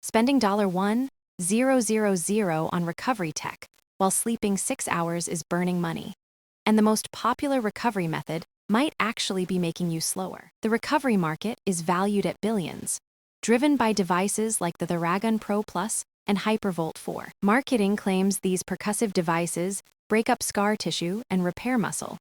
Spending $1,000 on recovery tech while sleeping 6 hours is burning money. And the most popular recovery method might actually be making you slower. The recovery market is valued at billions, driven by devices like the Theragun Pro Plus and Hypervolt 4. Marketing claims these percussive devices break up scar tissue and repair muscle,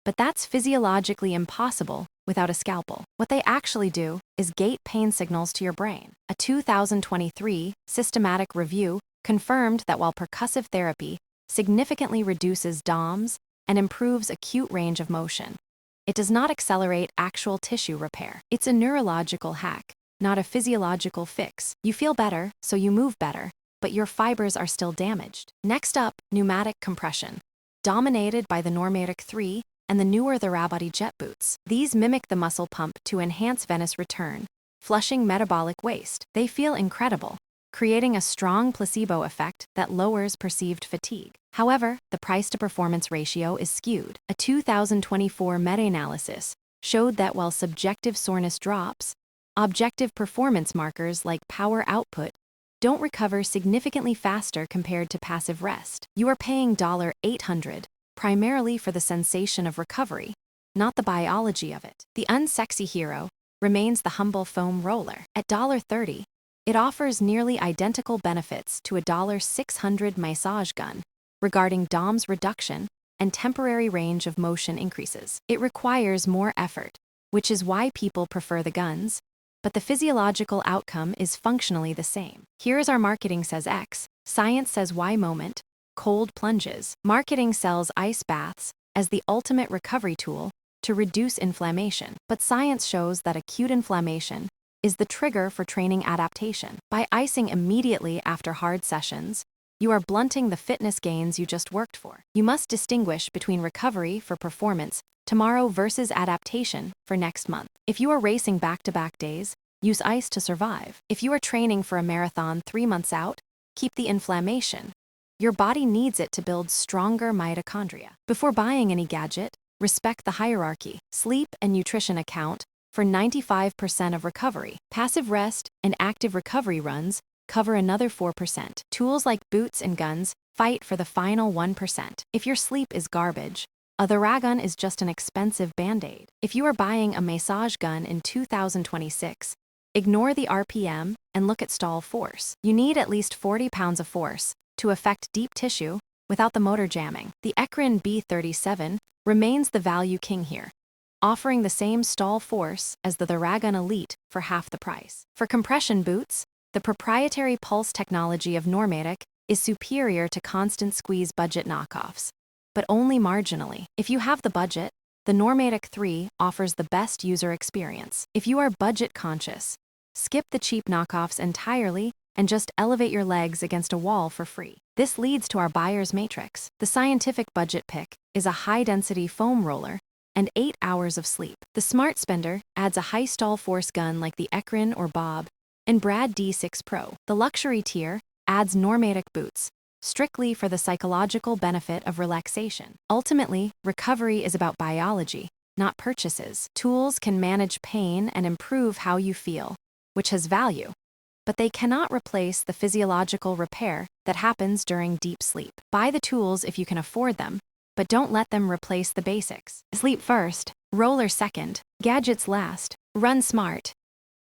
but that's physiologically impossible without a scalpel. What they actually do is gate pain signals to your brain. A 2023 systematic review confirmed that while percussive therapy significantly reduces DOMS and improves acute range of motion, it does not accelerate actual tissue repair. It's a neurological hack, not a physiological fix. You feel better, so you move better, but your fibers are still damaged. Next up, pneumatic compression, dominated by the Normatic 3 and the newer Therabody jet boots. These mimic the muscle pump to enhance venous return, flushing metabolic waste. They feel incredible, creating a strong placebo effect that lowers perceived fatigue. However, the price-to-performance ratio is skewed. A 2024 meta-analysis showed that while subjective soreness drops, objective performance markers like power output don't recover significantly faster compared to passive rest. You are paying $800 primarily for the sensation of recovery, not the biology of it. The unsexy hero remains the humble foam roller. At $30, it offers nearly identical benefits to a $600 massage gun regarding DOMS reduction and temporary range of motion increases. It requires more effort, which is why people prefer the guns, but the physiological outcome is functionally the same. Here's our marketing says X, science says Y moment. Cold plunges. Marketing sells ice baths as the ultimate recovery tool to reduce inflammation, but science shows that acute inflammation is the trigger for training adaptation. By icing immediately after hard sessions, you are blunting the fitness gains you just worked for. You must distinguish between recovery for performance tomorrow versus adaptation for next month. If you are racing back-to-back days, use ice to survive. If you are training for a marathon 3 months out, keep the inflammation. Your body needs it to build stronger mitochondria. Before buying any gadget, respect the hierarchy. Sleep and nutrition account for 95% of recovery. Passive rest and active recovery runs cover another 4%. Tools like boots and guns fight for the final 1%. If your sleep is garbage, a Theragun is just an expensive band-aid. If you are buying a massage gun in 2026, ignore the RPM and look at stall force. You need at least 40 pounds of force to affect deep tissue without the motor jamming. The Ekrin B37 remains the value king here, offering the same stall force as the Theragun Elite for half the price. For compression boots, the proprietary pulse technology of Normatic is superior to constant squeeze budget knockoffs, but only marginally. If you have the budget, the Normatic 3 offers the best user experience. If you are budget conscious, skip the cheap knockoffs entirely and just elevate your legs against a wall for free. This leads to our buyer's matrix. The scientific budget pick is a high-density foam roller and 8 hours of sleep. The smart spender adds a high stall force gun like the Ekrin or Bob and Brad D6 Pro. The luxury tier adds Normatic boots, strictly for the psychological benefit of relaxation. Ultimately, recovery is about biology, not purchases. Tools can manage pain and improve how you feel, which has value, but they cannot replace the physiological repair that happens during deep sleep. Buy the tools if you can afford them, but don't let them replace the basics. Sleep first, roller second, gadgets last. Run smart,